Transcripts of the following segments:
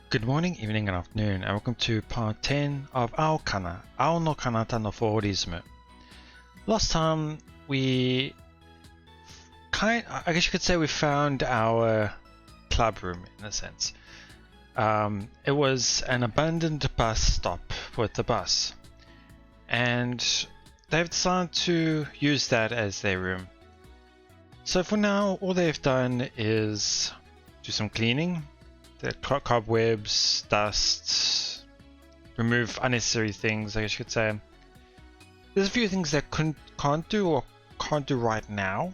Good morning, evening, and afternoon, and welcome to part 10 of Aokana, no Kanata no fōリズム. Last time I guess you could say we found our club room in a sense. It was an abandoned bus stop with the bus, and they've decided to use that as their room. So for now, all they've done is do some cleaning. The cobwebs, dust, remove unnecessary things, I guess you could say. There's a few things that can't do right now.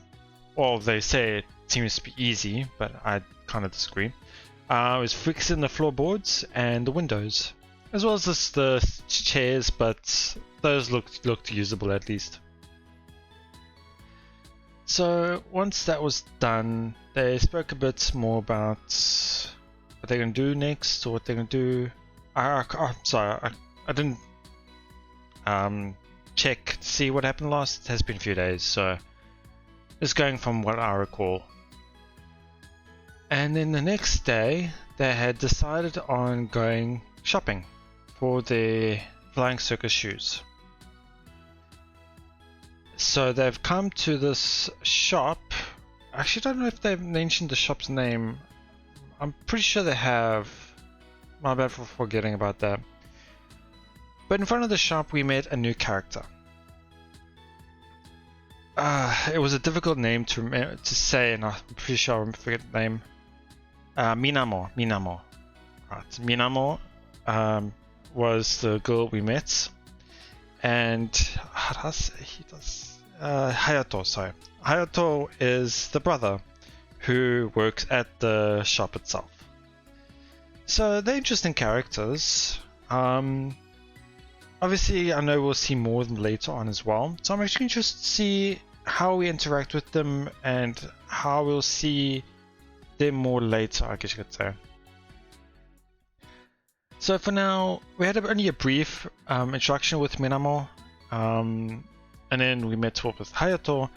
Well, they say it seems to be easy, but I kind of disagree. It was fixing the floorboards and the windows, as well as the chairs, but those looked usable at least. So once that was done, they spoke a bit more about what they're going to do next, or what they're going to do. I'm sorry, I didn't check to see what happened last. It has been a few days, so just going from what I recall. And then the next day, they had decided on going shopping for their flying circus shoes. So they've come to this shop. I actually don't know if they've mentioned the shop's name. I'm pretty sure they have. My bad for forgetting about that. But in front of the shop we met a new character. It was a difficult name to say, and I'm pretty sure I forget the name. Minamo. Right, Minamo was the girl we met, and Hayato. Sorry, Hayato is the brother who works at the shop itself. So they're interesting characters. Obviously, I know we'll see more of them later on as well. So I'm actually interested to see how we interact with them and how we'll see them more later, I guess you could say. So for now, we had only a brief introduction with Minamo, and then we met up with Hayato,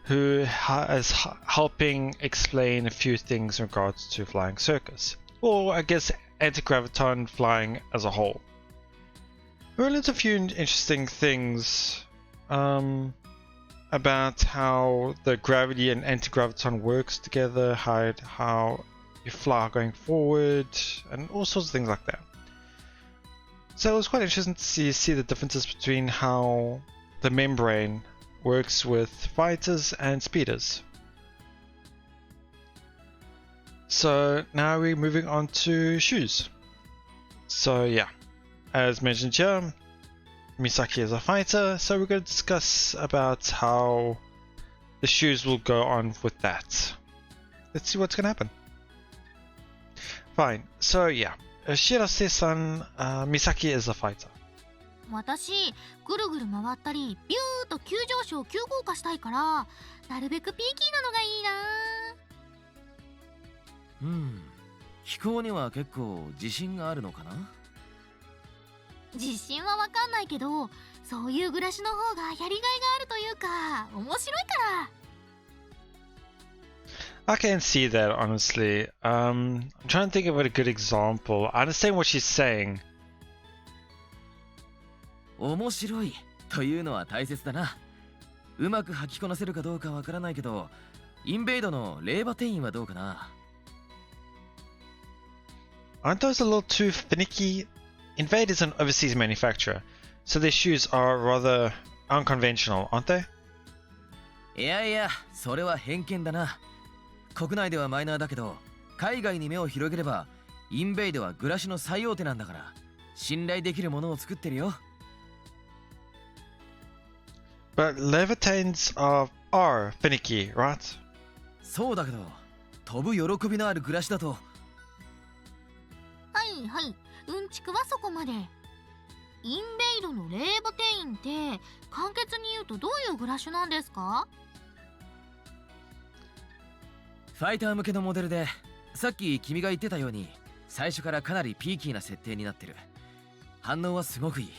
who is helping explain a few things in regards to flying circus, or I guess anti-graviton flying as a whole. We learned a few interesting things about how the gravity and anti-graviton works together, how you fly going forward, and all sorts of things like that. So it was quite interesting to see the differences between how the membrane works with fighters and speeders. So now we're moving on to shoes. So yeah, as mentioned here, Misaki is a fighter, so we're going to discuss about how the shoes will go on with that. Let's see what's going to happen. Fine, so yeah, Shirase-san, Misaki is a fighter. 私ぐるぐる回ったりビューッと急上昇急降下したいからなるべくピーキーなのがいいな。飛行には結構自信があるのかな。自信はわかんないけどそういう暮らしの方がやりがいがあるというか面白いから。 I can see that honestly. I'm trying to think of a good example. I understand what she's saying. 面白いというのは大切だな。うまく吐きこなせるかどうかわからないけど、インベイドの令和店員はどうかな。Aren't those a little too finicky? Invade is an overseas manufacturer, so their shoes are rather unconventional, aren't they? いやいや、それは偏見だな。国内ではマイナーだけど、海外に目を広げれば、インベイドは暮らしの最大手なんだから、信頼できるものを作ってるよ。But levitains are finicky, right? そうだけど、飛ぶ喜びのある暮らしだと。はいはい、うんちくはそこまで。インベイドの霊母店員って簡潔に言うとどういう暮らしなんですか？ファイター向けのモデルで、さっき君が言ってたように、最初からかなりピーキーな設定になってる。反応はすごくいい。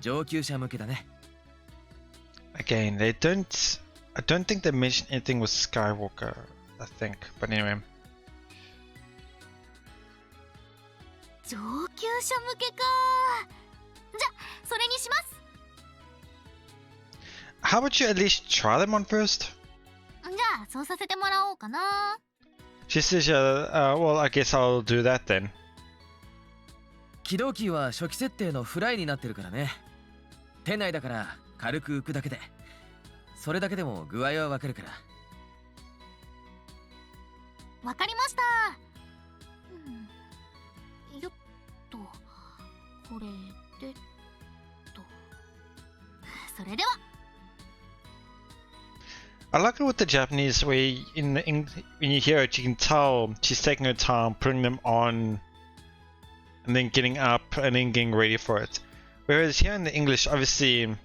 上級者向けだね。Again, I don't think they mentioned anything with Skywalker, I think, but anyway. 上級者向けか。じゃ、それにします。 How about you at least try them on first? じゃあそうさせてもらおうかな。 She says, well, I guess I'll do that then. 起動キーは初期設定のフライになってるからね。店内だから軽く浮くだけで、それだけでも具合はわかるから。わかりました。よっと、これでと。それでは。 I like it with the Japanese where when you hear it, you can tell she's taking her time putting them on and then getting up and then getting ready for it. Whereas here in the English, obviously,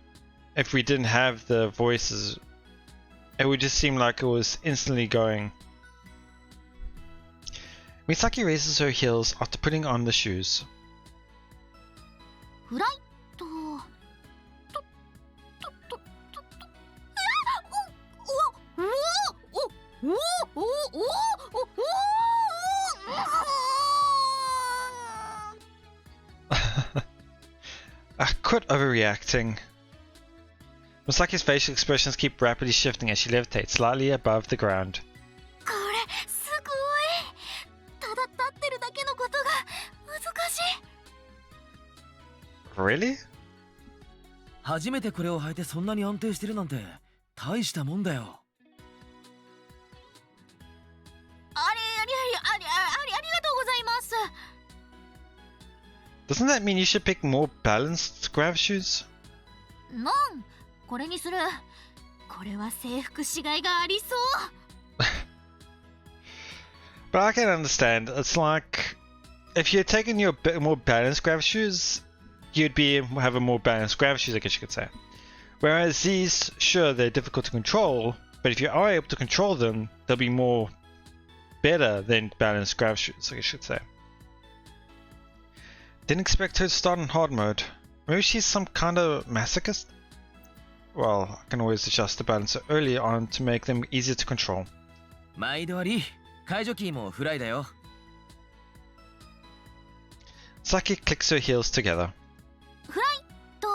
if we didn't have the voices, it would just seem like it was instantly going. Misaki raises her heels after putting on the shoes. フライトととととと、おおおおおおおおおお。 Quit overreacting. Misaki's facial expressions keep rapidly shifting as she levitates slightly above the ground. これすごい。ただ立ってるだけのことが難しい。 Really? 初めてこれを履いてそんなに安定してるなんて大したもんだよ。ありがとうございます。 Doesn't that mean you should pick more balanced grav shoes? なん、これにする。これは制服しがいがありそう。 But I can understand. It's like if you're taking your more balanced grav shoes, you'd have a more balanced grav shoes, I guess you could say. Whereas these, sure, they're difficult to control, but if you are able to control them, they'll be more better than balanced grav shoes, I guess you could say. Didn't expect her to start in hard mode. Maybe she's some kind of masochist? Well, I can always adjust the balancer early on to make them easier to control. 毎度あり、解除キーもフライだよ。Saki clicks her heels together. フライト。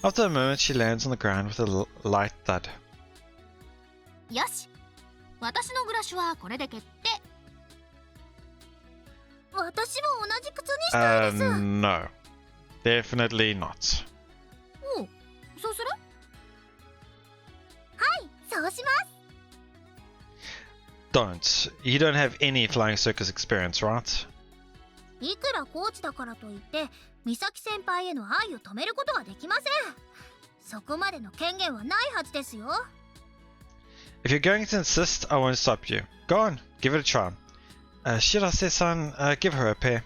After a moment, she lands on the ground with a light thud. よし、私のグラッシュはこれで決定。私も同じ靴にしたいです。No. Definitely not. おう、そうする？はい、そうします。 Don't. You don't have any flying circus experience, right? いくらコーチだからといって美咲先輩への愛を止めることはできません。そこまでの権限はないはずですよ。 If you're going to insist, I won't stop you. Go on, give it a try. Shirase-san, give her a pair.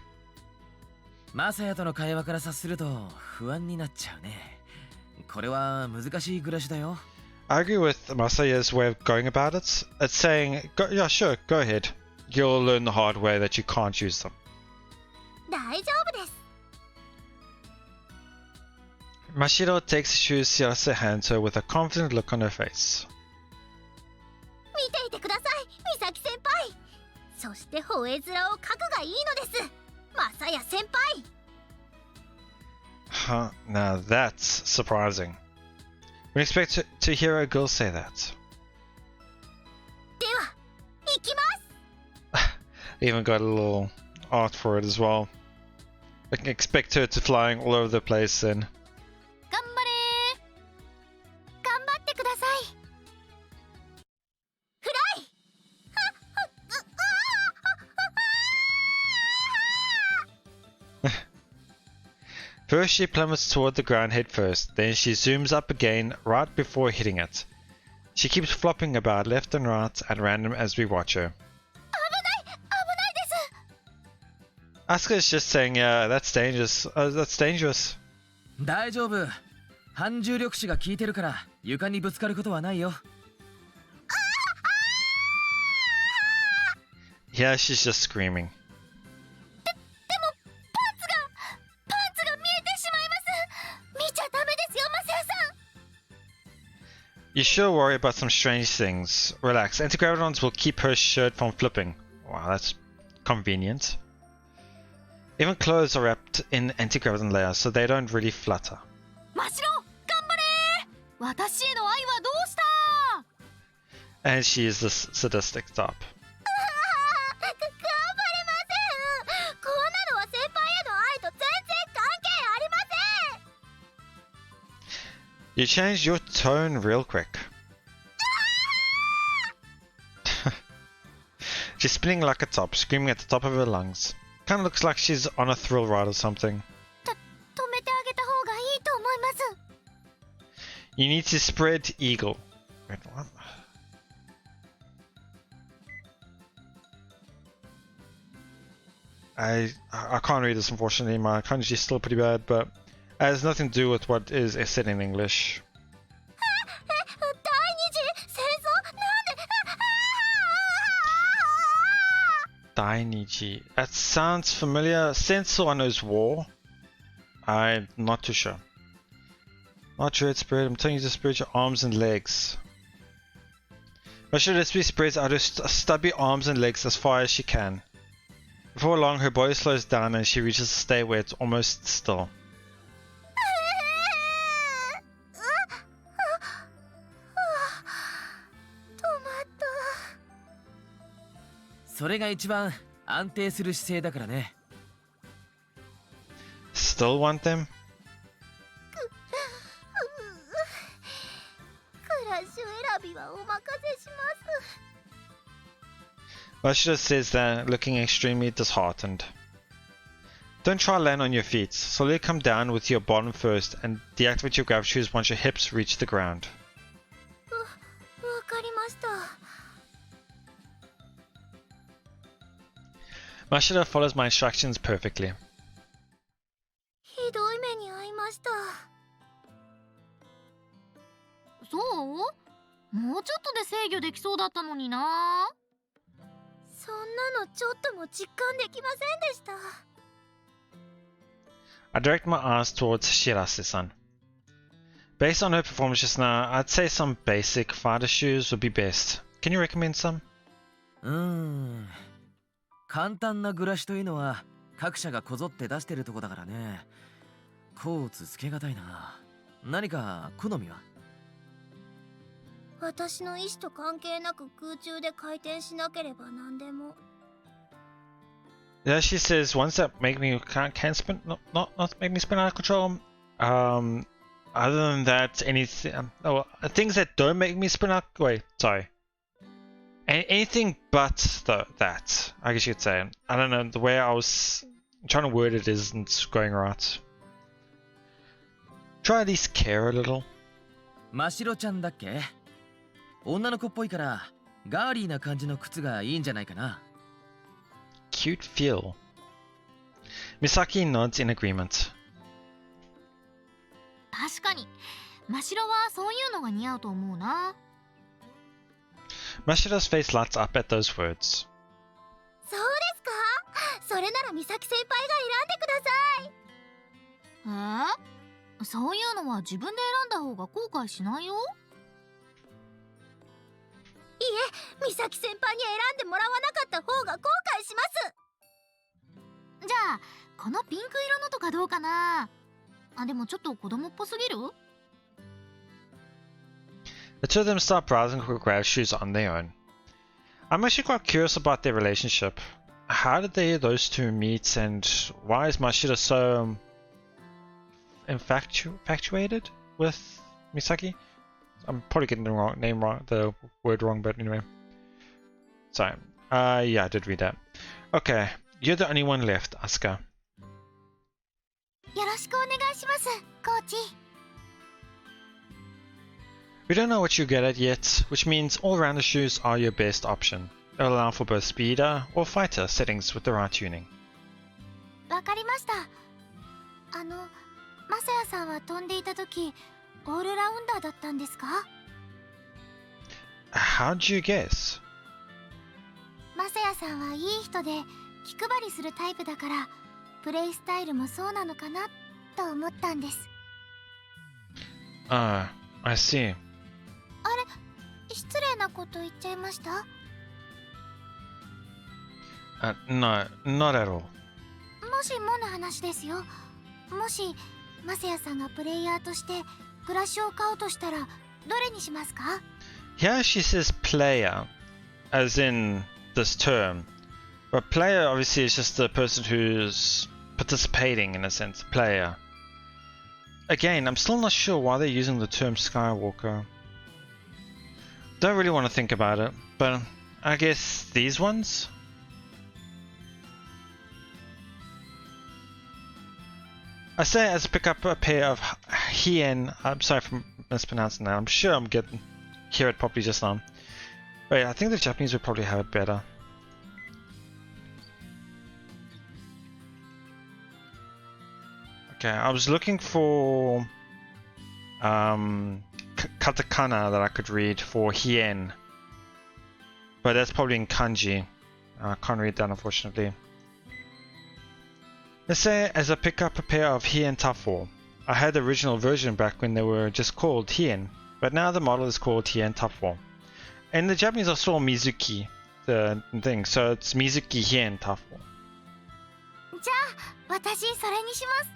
マサヤとの会話から察すると不安になっちゃうね。これは難しいグラシだよ。I agree with Masaya's way of going about it. It's saying, yeah, sure, go ahead. You'll learn the hard way that you can't use them. 大丈夫です。 Mashiro takes the shoes Shirase hands her with a confident look on her face. 見ていてください、美咲先輩。そして吠え面を描くがいいのです、マサヤ先輩。 Huh, now that's surprising. We expect to hear a girl say that. では、行きます。 Even got a little art for it as well. I can expect her to flying all over the place then. 頑張れー。頑張ってください。フライ。 First she plummets toward the ground head first, then she zooms up again right before hitting it. She keeps flopping about left and right at random as we watch her. 危ないです。 Asuka is just saying, yeah, that's dangerous. That's dangerous. 大丈夫。反重力子が効いてるから床にぶつかることはないよ。Yeah, she's just screaming. でもパンツが見えてしまいます。見ちゃダメですよ、マサヤさん。 You sure worry about some strange things. Relax, Anti-Gravitons will keep her shirt from flipping. Wow, that's convenient. Even clothes are wrapped in anti-gravity layers, so they don't really flutter. 真白頑張れ私への愛はどうした And she is the sadistic type. 頑張れません。こんなのは先輩への愛と全然関係ありません。 You changed your tone real quick. She's spinning like a top, screaming at the top of her lungs. Kinda looks like she's on a thrill ride or something. 止めてあげた方がいいと思います。 You need to spread eagle. Wait, what? I can't read this, unfortunately. My kanji is still pretty bad, but it has nothing to do with what is said in English. 第二次戦争なんで Dainiji. That sounds familiar. Sensu I know is war. I'm not too sure. Not sure it's spread. I'm telling you to spread your arms and legs. Mashida spreads out her stubby arms and legs as far as she can. Before long, her body slows down and she reaches a state where it's almost still. それが一番安定する姿勢だからね。Still want them? クラッシュ選びはお任せします。 Mashida says that, looking extremely disheartened. Don't try to land on your feet. Slowly come down with your bottom first and deactivate your grab shoes once your hips reach the ground. わかりました。 Mashida follows my instructions perfectly. ひどい目に遭いました。そう？もうちょっとで制御できそうだったのにな。そんなのちょっとも実感できませんでした。 I direct my eyes towards Shirase-san. Based on her performance just now, I'd say some basic fighter shoes would be best. Can you recommend some? 簡単な暮らしというのは各社がこぞって出してるとこだからね。コーツつけがたいな。何か好みは？私の意思と関係なく空中で回転しなければ何でも。 Yeah, she says ones that make me can spin, not make me spin out of control. Other than that, anything. Things that don't make me spin out. Wait, sorry. Anything but that. I guess you could say. I don't know, the way I was trying to word it isn't going right. Try at least care a little. 真白ちゃんだっけ？女の子っぽいからガーリーな感じの靴がいいんじゃないかな。Cute feel. Misaki nods in agreement. 確かに真白はそういうのが似合うと思うな。 Mashida's face lights up at those words. そうですか？それなら美咲先輩が選んでください。そういうのは自分で選んだ方が後悔しないよ。いえ、美咲先輩に選んでもらわなかった方が後悔します。じゃあこのピンク色のとかどうかな。でもちょっと子供っぽすぎる？ The two of them start browsing for grad shoes on their own. I'm actually quite curious about their relationship. How did those two meet, and why is Mashida so infatuated with Misaki? I'm probably getting the word wrong, but anyway. Sorry. Yeah, I did read that. Okay, you're the only one left, Asuka. よろしくお願いします、コーチ。 We don't know what you get at yet, which means all-rounder shoes are your best option. They'll allow for both speeder or fighter settings with the right tuning. わかりました。マサヤさんは飛んでいた時、オールラウンダーだったんですか？ How'd you guess? マサヤさんはいい人で気配りするタイプだから、プレイスタイルもそうなのかなと思ったんです。I see. あれ、失礼なこと言っちゃいました？ No, not at all. もしもの話ですよ。もしマセヤさんがプレイヤーとして暮らしを買うとしたらどれにしますか？ Here she says player, as in this term. But player obviously is just the person who's participating in a sense, player. Again, I'm still not sure why they're using the term Skywalker. Don't really want to think about it, but I guess these ones? I say as pick up a pair of Hien. I'm sorry for mispronouncing that. I'm sure I'm getting hear it properly just now. Wait, I think the Japanese would probably have it better. Okay, I was looking for katakana that I could read for Hien, but that's probably in kanji. I can't read that unfortunately. Let's say as I pick up a pair of Hien Tafo. I had the original version back when they were just called Hien, but now the model is called Hien Tafo. And the Japanese are still Mizuki, the thing, so it's Mizuki Hien Tafo. じゃあ私それにします。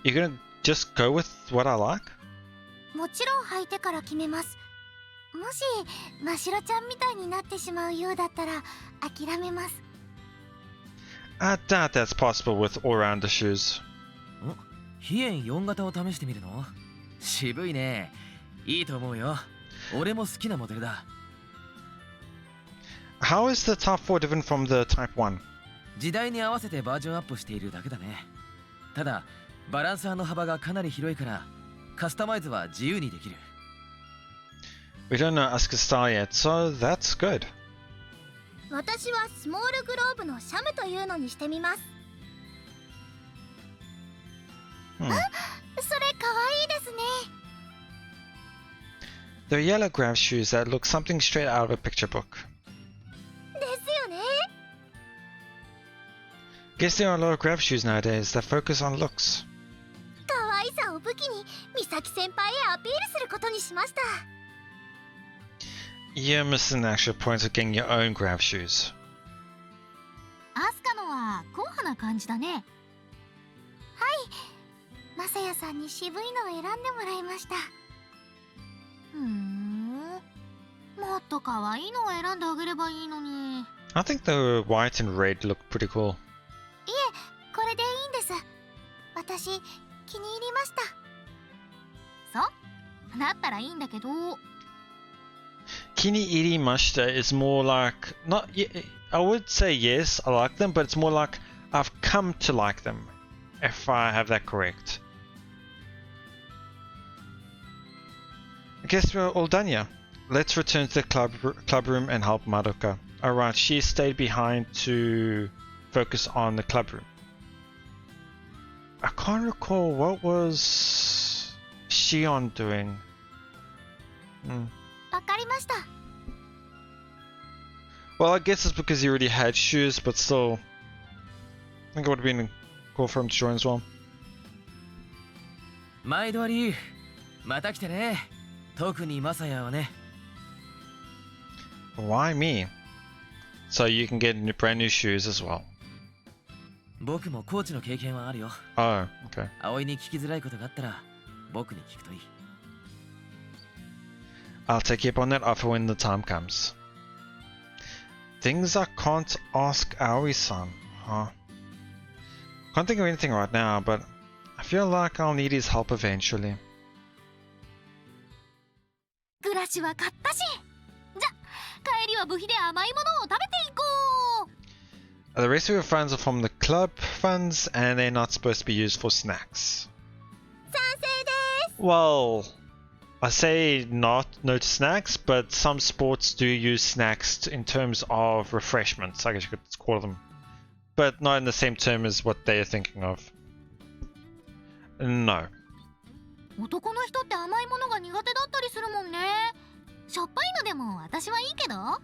You're gonna just go with what I like? もちろん履いてから決めます。もしましろちゃんみたいになってしまうようだったら諦めます。 Oh, I doubt that's possible with all-rounder shoes. ヒエン4型を試してみるの？渋いね。いいと思うよ。俺も好きなモデルだ。How is the Type 4 different from the Type 1? 時代に合わせてバージョンアップしているだけだね。ただ、バランサーの幅がかなり広いから、カスタマイズは自由にできる。We don't know Asuka's style yet, so that's good. 私はスモールグローブのシャムというのにしてみます。それ可愛いですね。 They're yellow grab shoes that look something straight out of a picture book. ですよね。 Guess there are a lot of grab shoes nowadays that focus on looks. 可愛さを武器に美咲先輩へアピールすることにしました。 You're missing the actual point of getting your own grab shoes. アスカのは硬派な感じだね。マサヤさんに渋いのを選んでもらいました。もっと可愛いのを選んであげればいいのに。 I think the white and red look pretty cool. いえ、これでいいんです。私気に入りました。そうだったらいいんだけど。 Kini Irimashita is more like not. I would say yes, I like them, but it's more like I've come to like them, if I have that correct. I guess we're all done here. Let's return to the club room and help Madoka. Alright, she stayed behind to focus on the club room. I can't recall what was Shion doing. わかりました。 Well, I guess it's because he already had shoes, but still, I think it would have been cool for him to join as well. 毎度あり、また来てね。特にマサヤはね。Why me? So you can get brand new shoes as well. 僕もコーチの経験はあるよ。Oh, okay. 葵に聞きづらいことがあったら、僕に聞くといい。I'll take you up on that offer when the time comes. Things I can't ask Aoi-san, huh? Can't think of anything right now, but I feel like I'll need his help eventually. ブラシは買ったし。じゃ、帰りは部費で甘いものを食べていこう。 The rest of your funds are from the club funds, and they're not supposed to be used for snacks. 賛成です。 Well, I say no to snacks, but some sports do use snacks in terms of refreshments, I guess you could call them. But not in the same term as what they are thinking of. No. 男の人って甘いものが苦手だったりするもんね。しょっぱいのでも私はいいけど。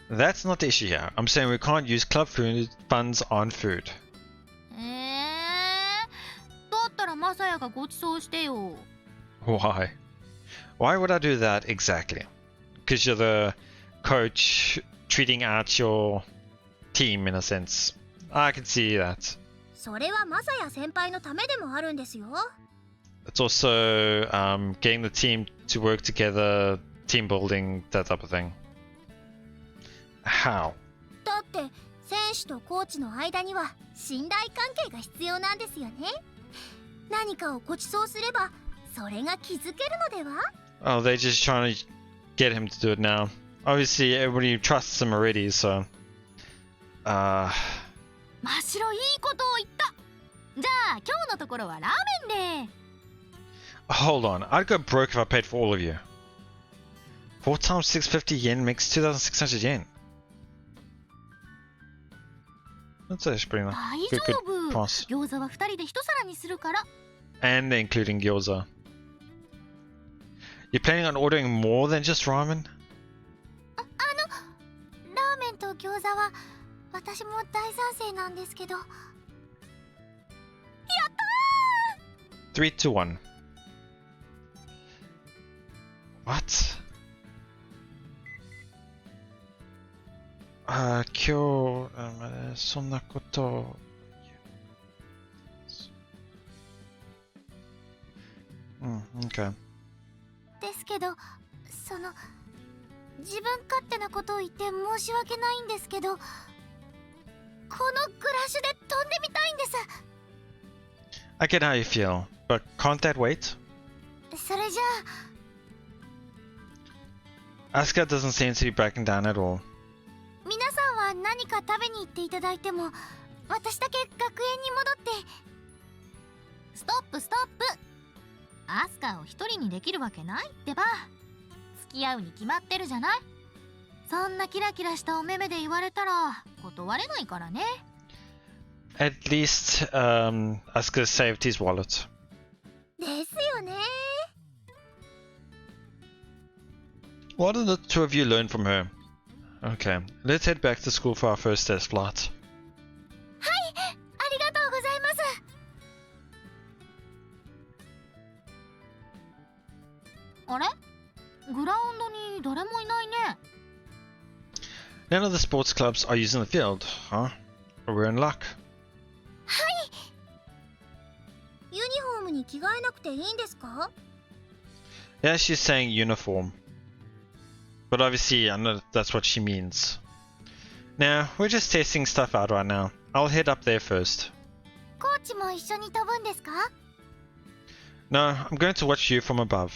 That's not the issue here. I'm saying we can't use club food funds on food. だったらマサヤがご馳走してよ。 Why? Why would I do that exactly? Because you're the coach treating out your team in a sense. I can see that. それはマサヤ先輩のためでもあるんですよ。 It's also getting the team to work together, team building, that type of thing. How? だって選手とコーチの間には信頼関係が必要なんですよね。何かをご馳走すればそれが気づけるのでは？ Oh, they're just trying to get him to do it now. Obviously, everybody trusts him already, so... 真っ白いいことを言った。じゃあ今日のところはラーメンで。Hold on, I'd go broke if I paid for all of you. 4 times 650 yen makes 2,600 yen. That's actually pretty 大 nice. 丈 Good 夫。 price. 餃子は2人で1皿にするから。 And they're including gyoza. You're planning on ordering more than just ramen? ラーメンと餃子は私も大賛成なんですけど。やったー！ 3 to 1. What? 今日、そんなことOkay. ですけど、自分勝手なことを言って申し訳ないんですけど、このグラッシュで飛んでみたいんです。 I get how you feel, but can't that wait? それじゃあ Asuka doesn't seem to be backing down at all. 皆さんは何か食べに行っていただいても、私だけ学園に戻って。ストップストップ。アスカを一人にできるわけないってば。付き合うに決まってるじゃない。そんなキラキラしたお目目で言われたら断れないからね。At least, Asuka saved his wallet. ですよね。 What did the two of you learn from her? Okay, let's head back to school for our first test flight. ありがとうございます。あれ？グラウンドに誰もいないね。None of the sports clubs are using the field, huh? We're in luck. ユニフォームに着替えなくていいんですか？ Yeah, she's saying uniform. But obviously, I know that's what she means. Now, we're just testing stuff out right now. I'll head up there first. コーチも一緒に飛ぶんですか？ No, I'm going to watch you from above.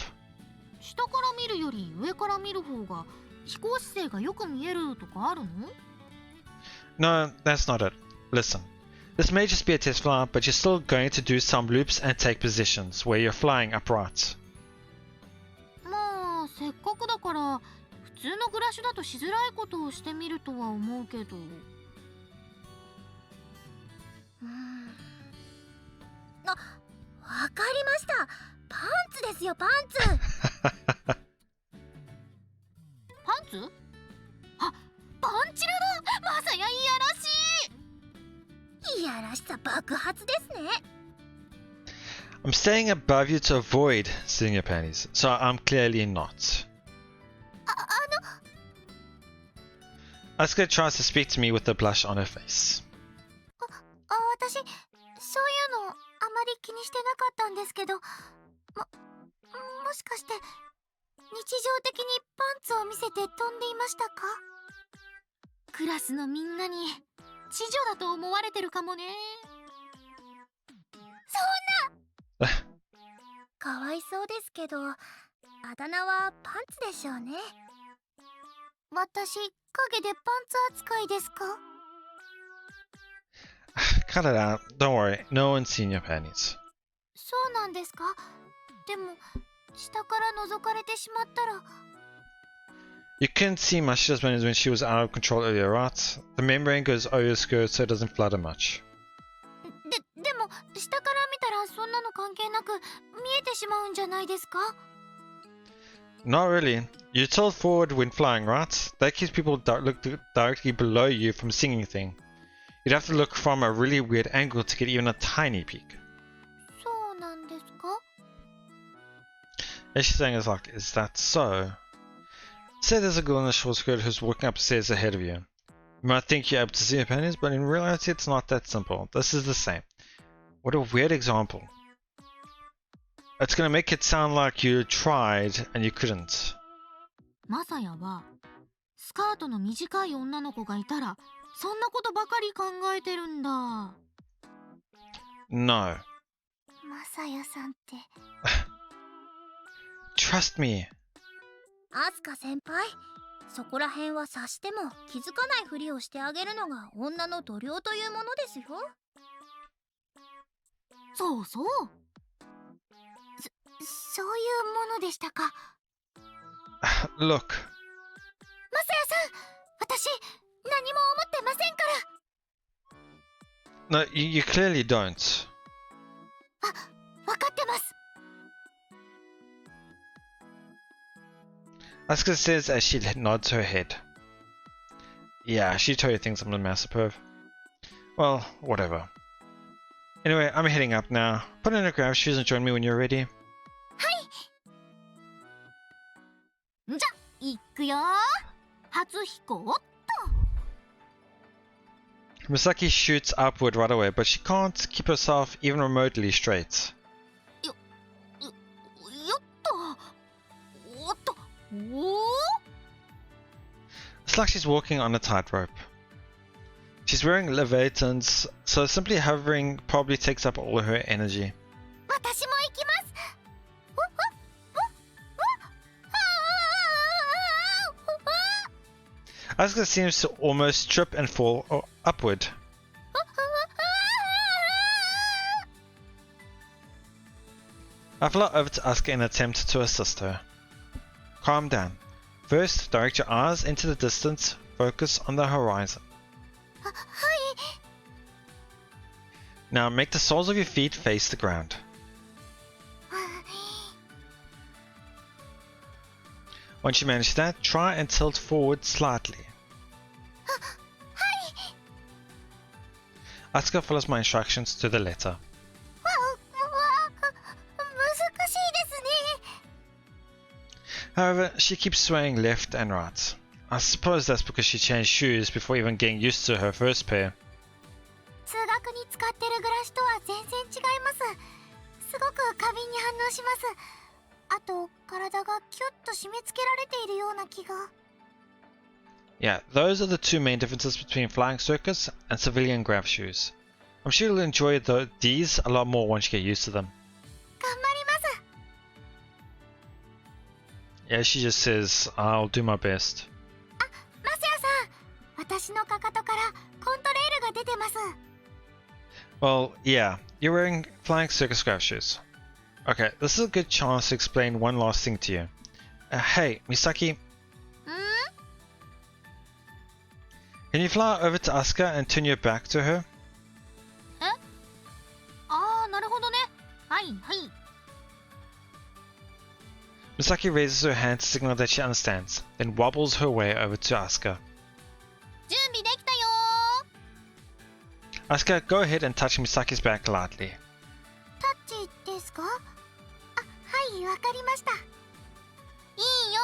下から見るより上から見る方が飛行姿勢がよく見えるとかあるの？ No, that's not it. Listen, this may just be a test flight, but you're still going to do some loops and take positions where you're flying upright. まあせっかくだから普通のグラッシュだとしづらいことをしてみるとは思うけど。わかりました。パンツですよ、パンツ。パンツ？あ、パンチラだ。まさやいやらしい。いやらしさ爆発ですね。 I'm staying above you to avoid seeing your panties, so I'm clearly not. Asuka tries to speak to me with a blush on her face. 私、そういうのあまり気にしてなかったんですけど、もしかして日常的にパンツを見せて飛んでいましたか？クラスのみんなに知女だと思われてるかもね。そんなかわいそうですけど、あだ名はパンツでしょうね。私、影でパンツ扱いですか？ Cut it out. Don't worry. No one's seen your panties. そうなんですか？でも下から覗かれてしまったら。 You couldn't see much just when she was out of control earlier, right? The membrane goes over your skirt so it doesn't flutter much. でも下から見たらそんなの関係なく見えてしまうんじゃないですか？ Not really. You tilt forward when flying, right? That keeps people look directly below you from seeing anything. You'd have to look from a really weird angle to get even a tiny peek. そうなんですか？ And she's saying is like, is that so? Say there's a girl in a short skirt who's walking upstairs ahead of you. You might think you're able to see her panties, but in reality it's not that simple. This is the same. What a weird example. It's gonna make it sound like you tried and you couldn't. マサヤはスカートの短い女の子がいたらそんなことばかり考えてるんだ。No. マサヤさんって。Trust me. アスカ先輩、そこら辺は察しても気づかないふりをしてあげるのが女の度量というものですよ。そうそう。そういうものでしたか。Look. マサヤさん、私何も思ってませんから。No, you clearly don't. わかってます。Asuka says as she nods her head. Yeah, she totally thinks I'm the master perv. Well, whatever. Anyway, I'm heading up now. Put on your grab shoes and join me when you're ready. じゃ、行くよ。初飛行。 Misaki shoots upward right away, but she can't keep herself even remotely straight. よっと。おっと。おお。 It's like she's walking on a tightrope. She's wearing leviatans, so simply hovering probably takes up all her energy. 私も行きます。Asuka seems to almost trip and fall upward. I fly over to Asuka in an attempt to assist her. Calm down. First, direct your eyes into the distance. Focus on the horizon. Now make the soles of your feet face the ground. Once you manage that, try and tilt forward slightly. Asuka follows my instructions to the letter. However, she keeps swaying left and right. I suppose that's because she changed shoes before even getting used to her first pair. 通学に使ってるブラシとは全然違います。すごく過敏に反応します。あと、体がキュッと締め付けられているような気が。Yeah, those are the two main differences between flying circus and civilian grav shoes. I'm sure you'll enjoy these a lot more once you get used to them. 頑張ります。 Yeah, she just says, I'll do my best. マサヤさん、私のかかとからコントレールが出てます。 Well, yeah, you're wearing flying circus grav shoes. Okay, this is a good chance to explain one last thing to you. Hey, Misaki. Can you fly over to Asuka and turn your back to her? ああ、なるほどね。はいはい。 Misaki raises her hand to signal that she understands, then wobbles her way over to Asuka. 準備できたよ Asuka, go ahead and touch Misaki's back lightly. タッチですか？あ、はい、わかりました。ー。いいよ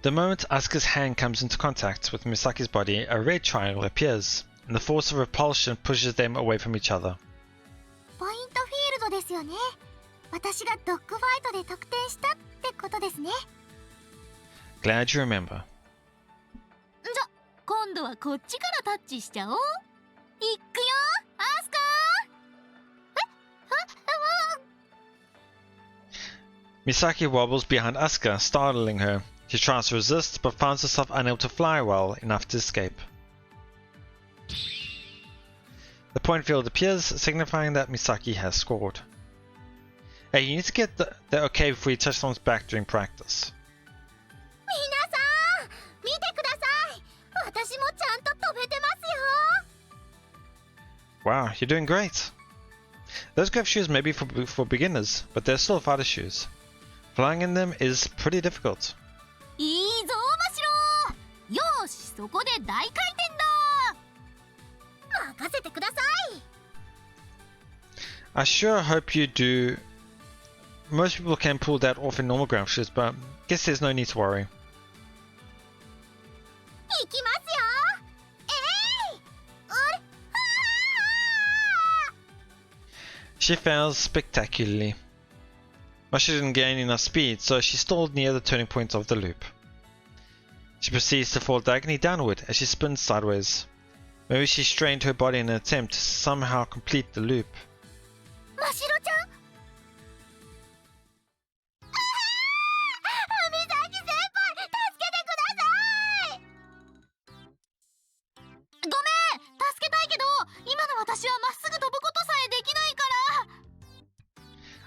The moment Asuka's hand comes into contact with Misaki's body, a red triangle appears, and the force of repulsion pushes them away from each other. ポイントフィールドですよね。私がドッグファイトで得点したってことですね。 Glad you remember. じゃ、今度はこっちからタッチしちゃおう。いっくよアスカ Misaki wobbles behind Asuka, startling her. She tries to resist, but finds herself unable to fly well enough to escape. The point field appears, signifying that Misaki has scored. Hey, you need to get the okay before you touch someone's back during practice. 皆さん、見てください。私もちゃんと飛べてますよ。 Wow, you're doing great. Those grav shoes may be for beginners, but they're still fighter shoes. Flying in them is pretty difficult. いいぞマシロよーしそこで大回転だ任せてください。I sure hope you do. Most people can pull that off in normal ground shoes, but guess there's no need to worry. 行きますよ。えい、あれ、She fails spectacularly. Masha didn't gain enough speed, so she stalled near the turning point of the loop. She proceeds to fall diagonally downward as she spins sideways. Maybe she strained her body in an attempt to somehow complete the loop. 真白ちゃん。美咲先輩、助けてください。ごめん、助けたいけど今の私はまっすぐ飛ぶことさえできないか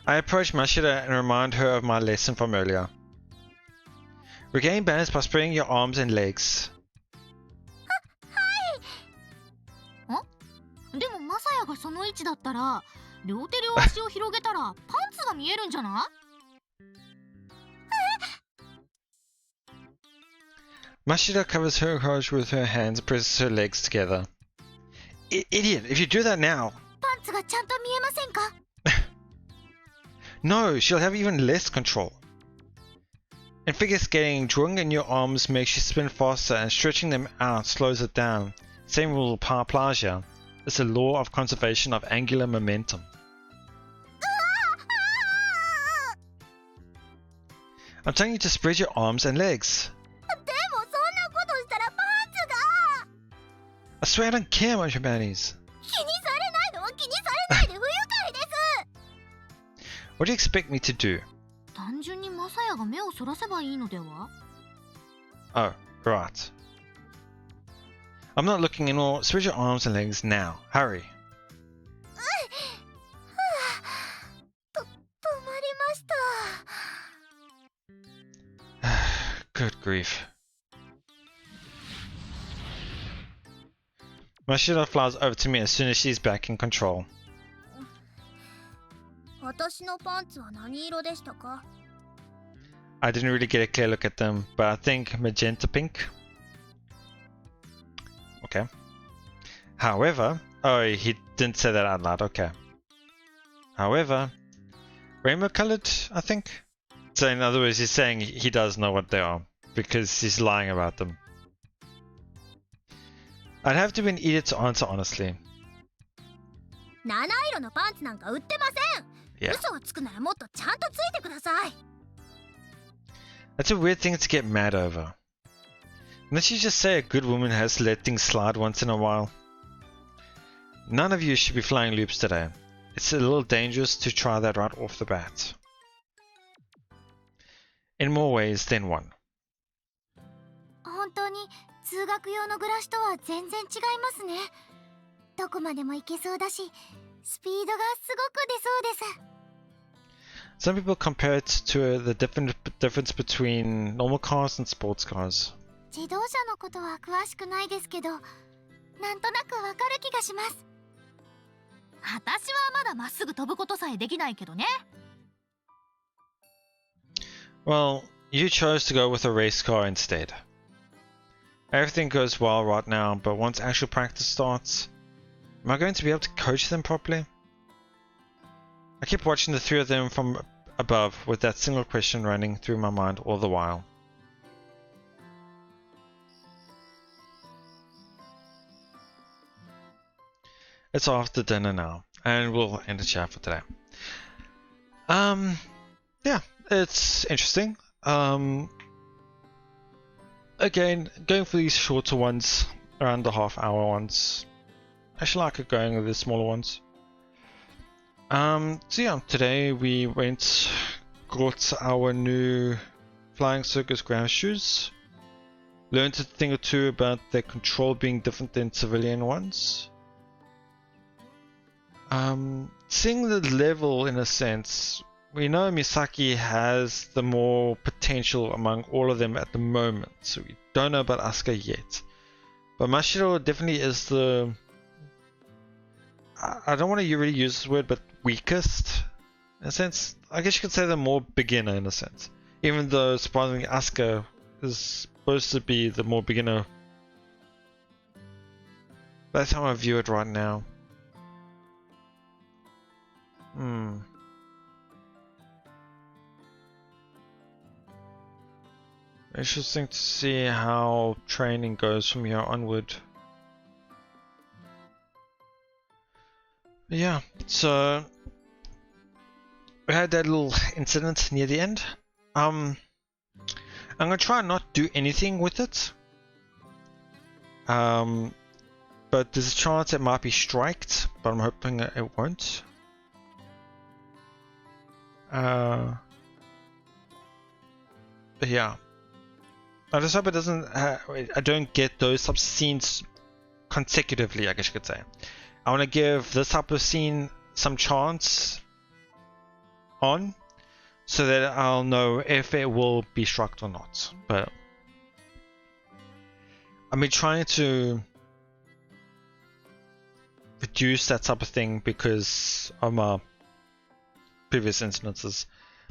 ら。 I approach Mashida and remind her of my lesson from earlier. Regain balance by spreading your arms and legs. でもマサヤがその位置だったら両手両足を広げたらパンツが見えるんじゃない？ Mashida covers her crotch with her hands and presses her legs together. Idiot, if you do that now... パンツがちゃんと見えませんか？ No, she'll have even less control. In figure skating, drawing in your arms makes you spin faster and stretching them out slows it down. Same rule applies here. It's a law of conservation of angular momentum. I'm telling you to spread your arms and legs. でもそんなことしたらパンツが。 I swear I don't care about your panties. 気にされないのは気にされないで不愉快です。 What do you expect me to do? 単純にマサヤが目をそらせばいいのでは？ Oh, right. I'm not looking anymore. Spread your arms and legs now. Hurry. 止まりました。 Good grief. Mashida flies over to me as soon as she's back in control. 私のパンツは何色でしたか？ I didn't really get a clear look at them, but I think magenta pink. Okay. However, oh, he didn't say that out loud. Okay. However, rainbow colored, I think. So in other words, he's saying he does know what they are because he's lying about them. I'd have to be an idiot to answer honestly. 七色のパンツなんか売ってません。 Yeah. 嘘をつくならもっとちゃんとついてください。 That's a weird thing to get mad over. Unless you just say a good woman has to let things slide once in a while. None of you should be flying loops today. It's a little dangerous to try that right off the bat. In more ways than one. 本当に通学用のグラシとは全然違いますね。どこまでも行けそうだし、スピードがすごく出そうです。 Some people compare it to the difference between normal cars and sports cars. 自動車のことは詳しくないですけど、なんとなくわかる気がします。私はまだまっすぐ飛ぶことさえできないけどね。 Well, you chose to go with a race car instead. Everything goes well right now, but once actual practice starts, am I going to be able to coach them properly? I keep watching the three of them from above with that single question running through my mind all the while. It's after dinner now, and we'll end the chat for today. Yeah, it's interesting. Again, going for these shorter ones, around the half-hour ones. I actually like it going with the smaller ones. So yeah, today we got our new flying circus ground shoes. Learned a thing or two about their control being different than civilian ones. Seeing the level in a sense, we know Misaki has the more potential among all of them at the moment, so we don't know about Asuka yet. But Mashiro definitely is the... I don't want to really use this word, but weakest in a sense. I guess you could say the more beginner in a sense. Even though surprisingly Asuka is supposed to be the more beginner. That's how I view it right now. Interesting to see how training goes from here onward. Yeah, so we had that little incident near the end. I'm gonna try and not do anything with it. But there's a chance it might be striked, but I'm hoping it won't. But yeah, I just hope it doesn't. I don't get those types of scenes consecutively, I guess you could say. I want to give this type of scene some chance on, so that I'll know if it will be struck or not. But I've been trying to reduce that type of thing because of my previous incidences.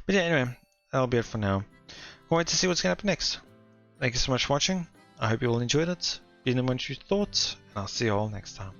But yeah, anyway, that'll be it for now. Can't wait to see what's going to happen next. Thank you so much for watching. I hope you all enjoyed it. Let me know what you thought, and I'll see you all next time.